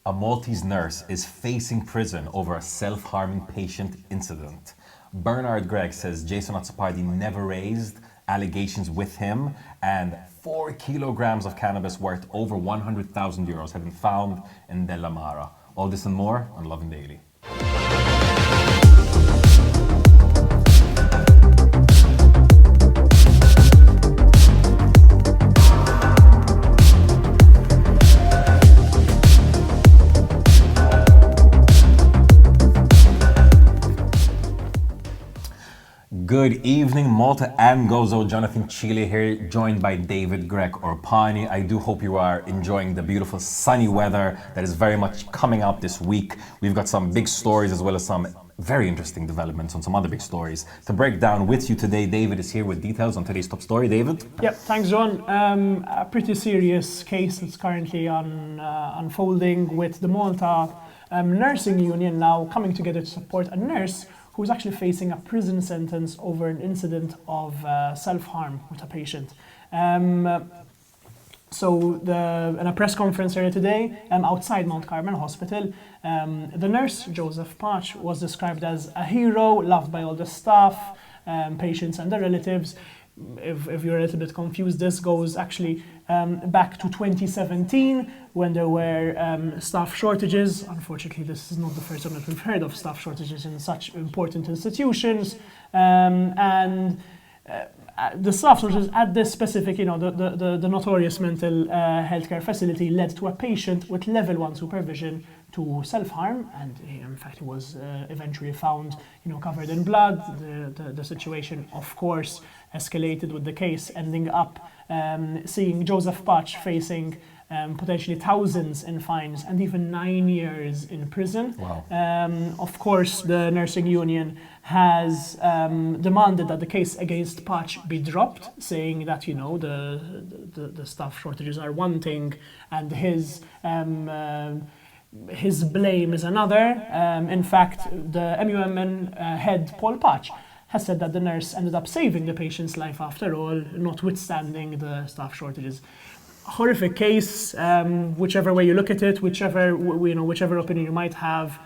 A Maltese nurse is facing prison over a self-harming patient incident. Bernard Grech says Jason Azzopardi never raised allegations with him, and 4 kilograms of cannabis worth over €100,000 have been found in Della Mara. All this and more on Lovin Daily. Good evening, Malta and Gozo. Johnathan, Cilia here, joined by David, Grech, Urpani. I do hope you are enjoying the beautiful sunny weather that is very much coming out this week. We've got some big stories as well as some very interesting developments on some other big stories. To break down with you today, David is here with details on today's top story. David? Yep, thanks, John. A pretty serious case that's currently unfolding with the Malta Nursing Union now coming together to support a nurse who's actually facing a prison sentence over an incident of self-harm with a patient. So in a press conference earlier today, outside Mount Carmel Hospital, the nurse, Joseph Patch, was described as a hero, loved by all the staff, patients and their relatives. If you're a little bit confused, this goes actually back to 2017 when there were staff shortages. Unfortunately, this is not the first time that we've heard of staff shortages in such important institutions. And the staff shortages at this specific, the notorious mental healthcare facility led to a patient with level 1 supervision to self-harm, and in fact he was eventually found covered in blood. The situation, of course, escalated with the case ending up seeing Joseph Patch facing potentially thousands in fines and even 9 years in prison. Wow. Of course, the nursing union has demanded that the case against Patch be dropped, saying that the staff shortages are one thing and his blame is another. In fact, the MUMN head, Paul Patch, has said that the nurse ended up saving the patient's life after all, notwithstanding the staff shortages. Horrific case, whichever way you look at it, whichever opinion you might have,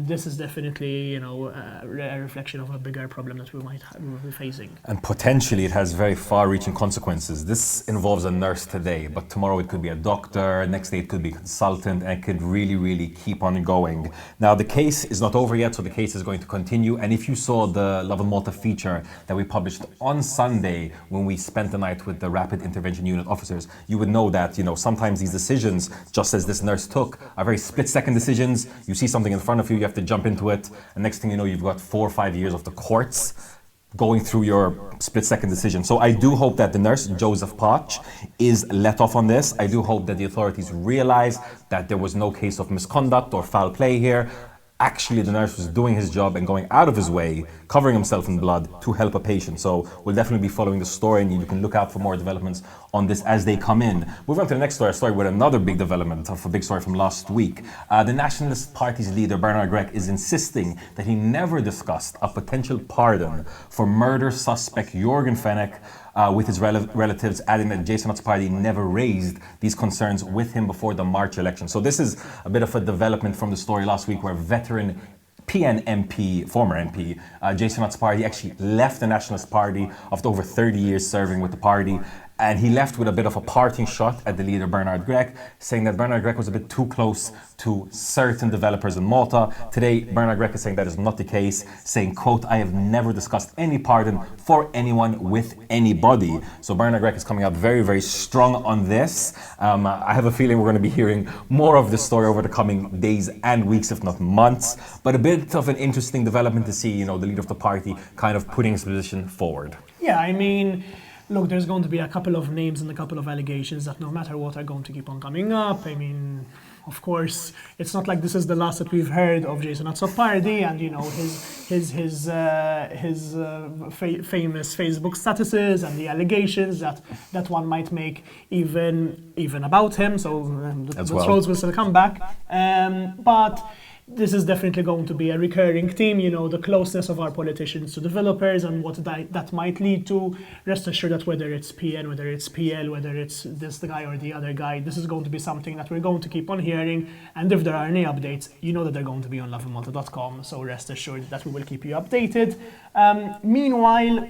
this is definitely a reflection of a bigger problem that we might be facing. And potentially it has very far-reaching consequences. This involves a nurse today, but tomorrow it could be a doctor, next day it could be a consultant, and it could really, really keep on going. Now, the case is not over yet, so the case is going to continue. And if you saw the Lovin Malta feature that we published on Sunday when we spent the night with the Rapid Intervention Unit officers, you would know that, sometimes these decisions, just as this nurse took, are very split-second decisions. You see something in front of you have to jump into it, and next thing you know, you've got 4 or 5 years of the courts going through your split-second decision. So I do hope that the nurse, Joseph Patch, is let off on this. I do hope that the authorities realize that there was no case of misconduct or foul play here. Actually, the nurse was doing his job and going out of his way, covering himself in blood to help a patient. So we'll definitely be following the story, and you can look out for more developments on this as they come in. Moving on to the next story, a story with another big development of a big story from last week. The Nationalist Party's leader, Bernard Grech, is insisting that he never discussed a potential pardon for murder suspect Jorgen Fenech with his relatives, adding that Jason Azzopardi never raised these concerns with him before the March election. So this is a bit of a development from the story last week where veteran PN MP, former MP, Jason Azzopardi actually left the Nationalist Party after over 30 years serving with the party. And he left with a bit of a parting shot at the leader, Bernard Grech, saying that Bernard Grech was a bit too close to certain developers in Malta. Today, Bernard Grech is saying that is not the case, saying, quote, "I have never discussed any pardon for anyone with anybody." So Bernard Grech is coming out very, very strong on this. I have a feeling we're going to be hearing more of this story over the coming days and weeks, if not months. But a bit of an interesting development to see, the leader of the party kind of putting his position forward. Yeah, I mean, look, there's going to be a couple of names and a couple of allegations that no matter what are going to keep on coming up. I mean, of course, it's not like this is the last that we've heard of Jason Azzopardi and his famous Facebook statuses and the allegations that one might make even about him. So the trolls will still come back. But this is definitely going to be a recurring theme, the closeness of our politicians to developers and what that might lead to. Rest assured that whether it's PN, whether it's PL, whether it's this guy or the other guy, this is going to be something that we're going to keep on hearing. And if there are any updates, that they're going to be on lovinmalta.com. So rest assured that we will keep you updated. Meanwhile,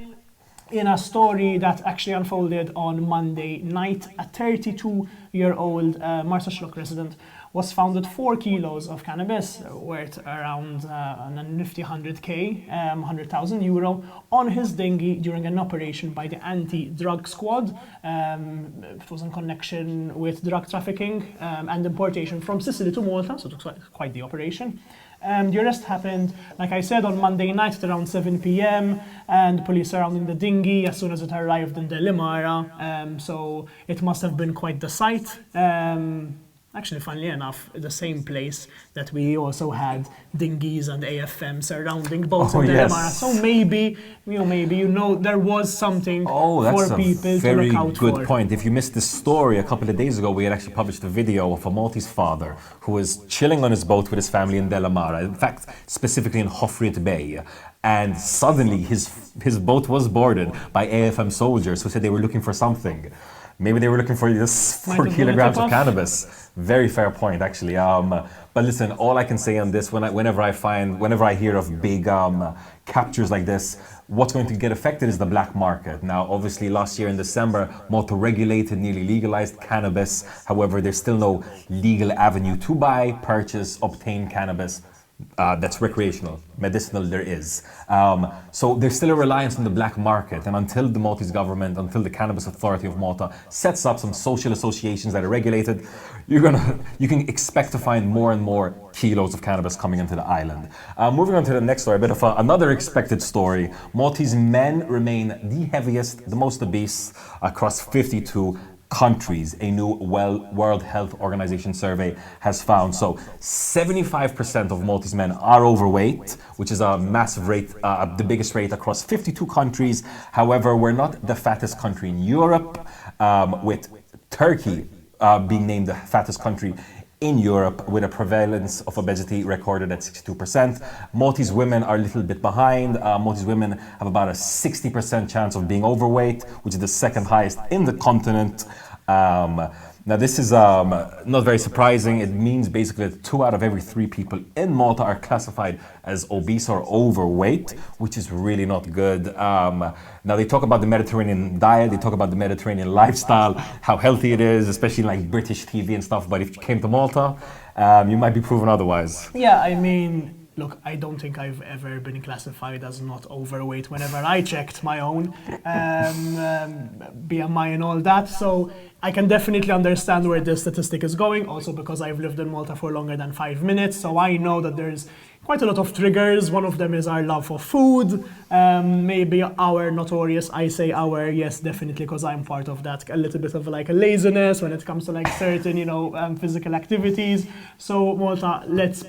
in a story that actually unfolded on Monday night, a 32-year-old Marsa resident was found with 4 kilos of cannabis worth around a nifty 100k, 100,000 euro, on his dinghy during an operation by the anti-drug squad. It was in connection with drug trafficking and importation from Sicily to Malta, so it was quite the operation. The arrest happened, like I said, on Monday night at around 7 p.m. and police surrounding the dinghy as soon as it arrived in Delimara. So it must have been quite the sight. Actually, funnily enough, the same place that we also had dinghies and AFM surrounding boats in Delimara. Yes. So maybe there was something for people to look out for. Very good point. If you missed this story, a couple of days ago, we had actually published a video of a Maltese father who was chilling on his boat with his family in Delimara. In fact, specifically in Hofriet Bay. And suddenly, his boat was boarded by AFM soldiers who said they were looking for something. Maybe they were looking for this 4 kilograms of cannabis. Very fair point, actually. But listen, all I can say on this, whenever I hear of big captures like this, what's going to get affected is the black market. Now, obviously, last year in December, Malta regulated, nearly legalized cannabis. However, there's still no legal avenue to buy, purchase, obtain cannabis. That's recreational, medicinal there is. So there's still a reliance on the black market, and until the Maltese government, until the Cannabis Authority of Malta sets up some social associations that are regulated, you can expect to find more and more kilos of cannabis coming into the island. Moving on to the next story, a bit of another expected story. Maltese men remain the heaviest, the most obese across 52 countries, a new World Health Organization survey has found. So 75% of Maltese men are overweight, which is a massive rate, the biggest rate across 52 countries. However, we're not the fattest country in Europe, with Turkey being named the fattest country in Europe, with a prevalence of obesity recorded at 62%. Maltese women are a little bit behind. Maltese women have about a 60% chance of being overweight, which is the second highest in the continent. Now, this is not very surprising. It means basically that 2 out of every 3 people in Malta are classified as obese or overweight, which is really not good. Now, they talk about the Mediterranean diet, they talk about the Mediterranean lifestyle, how healthy it is, especially in like British TV and stuff. But if you came to Malta, you might be proven otherwise. Yeah, I mean, look, I don't think I've ever been classified as not overweight whenever I checked my own BMI and all that. So I can definitely understand where this statistic is going, also because I've lived in Malta for longer than 5 minutes. So I know that there's quite a lot of triggers. One of them is our love for food. Maybe our notorious, I say our, yes, definitely, because I'm part of that, a little bit of like a laziness when it comes to like certain, physical activities. So Malta, let's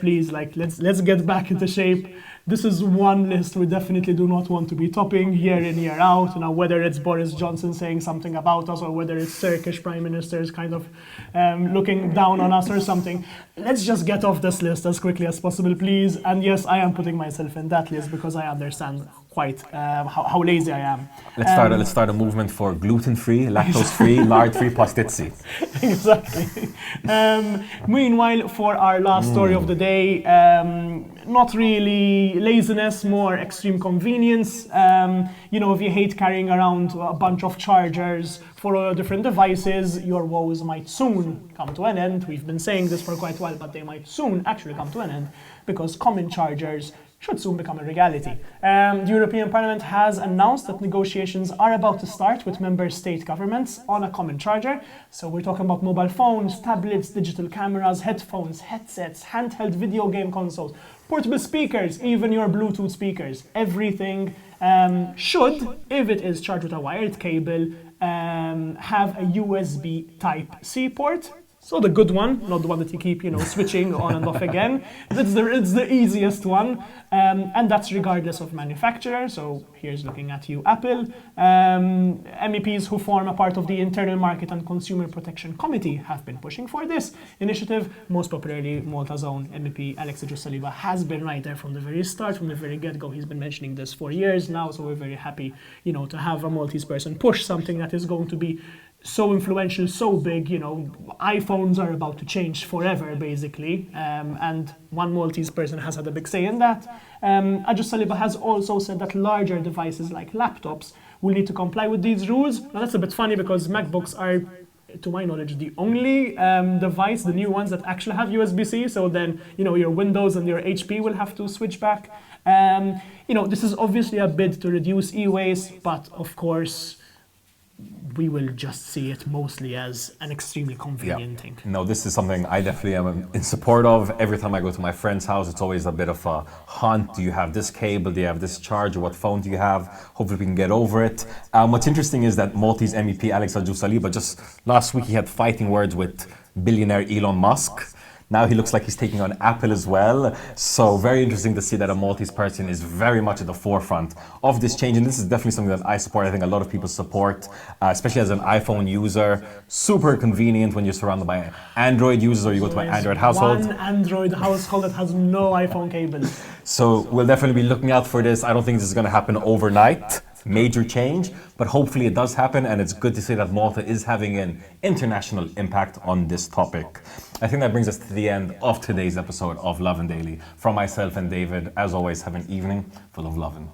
get back into shape. This is one list we definitely do not want to be topping year in, year out. Whether it's Boris Johnson saying something about us or whether it's Turkish prime ministers kind of looking down on us or something. Let's just get off this list as quickly as possible, please. And yes, I am putting myself in that list because I understand quite how lazy I am. Let's start a movement for gluten-free, lactose-free, lard-free pastizzi. Exactly. Meanwhile, for our last story of the day, not really laziness, more extreme convenience. If you hate carrying around a bunch of chargers for all different devices, your woes might soon come to an end. We've been saying this for quite a while, but they might soon actually come to an end because common chargers should soon become a reality. The European Parliament has announced that negotiations are about to start with member state governments on a common charger. So we're talking about mobile phones, tablets, digital cameras, headphones, headsets, handheld video game consoles, portable speakers, even your Bluetooth speakers. Everything should, if it is charged with a wired cable, have a USB Type-C port. So the good one, not the one that you keep, switching on and off again. It's the easiest one, and that's regardless of manufacturer. So here's looking at you, Apple. MEPs who form a part of the Internal Market and Consumer Protection Committee have been pushing for this initiative. Most popularly, Malta's own MEP Alex Cilia has been right there from the very start, from the very get-go. He's been mentioning this for years now, so we're very happy, to have a Maltese person push something that is going to be so influential, so big, iPhones are about to change forever, basically, and one Maltese person has had a big say in that. Cilia has also said that larger devices like laptops will need to comply with these rules. Now that's a bit funny because MacBooks are, to my knowledge, the only device, the new ones that actually have USB-C, so then, your Windows and your HP will have to switch back. This is obviously a bid to reduce e-waste, but of course, we will just see it mostly as an extremely convenient thing. No, this is something I definitely am in support of. Every time I go to my friend's house, it's always a bit of a hunt. Do you have this cable? Do you have this charger? What phone do you have? Hopefully we can get over it. What's interesting is that Maltese MEP Alex Cilia, just last week he had fighting words with billionaire Elon Musk. Now he looks like he's taking on Apple as well. So very interesting to see that a Maltese person is very much at the forefront of this change. And this is definitely something that I support. I think a lot of people support, especially as an iPhone user. Super convenient when you're surrounded by Android users or you go to an Android household. One Android household that has no iPhone cable. So we'll definitely be looking out for this. I don't think this is going to happen overnight. Major change, but hopefully it does happen, and it's good to see that Malta is having an international impact on this topic. I think that brings us to the end of today's episode of Lovin Daily. From myself and David, as always, have an evening full of lovin'.